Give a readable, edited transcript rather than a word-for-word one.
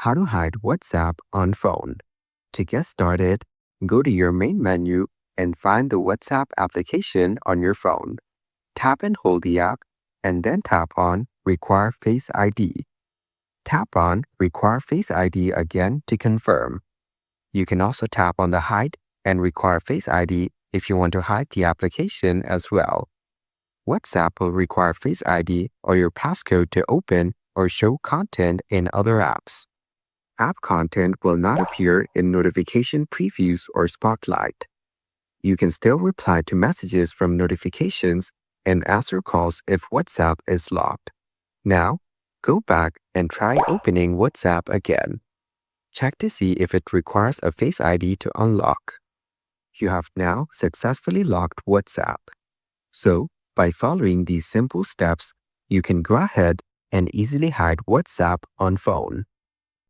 How to hide WhatsApp on phone. To get started, go to your main menu and find the WhatsApp application on your phone. Tap and hold the app and then tap on Require Face ID. Tap on Require Face ID again to confirm. You can also tap on the Hide and Require Face ID if you want to hide the application as well. WhatsApp will require Face ID or your passcode to open or show content in other apps. App content will not appear in notification previews or spotlight. You can still reply to messages from notifications and answer calls if WhatsApp is locked. Now, go back and try opening WhatsApp again. Check to see if it requires a Face ID to unlock. You have now successfully locked WhatsApp. So, by following these simple steps, you can go ahead and easily hide WhatsApp on phone.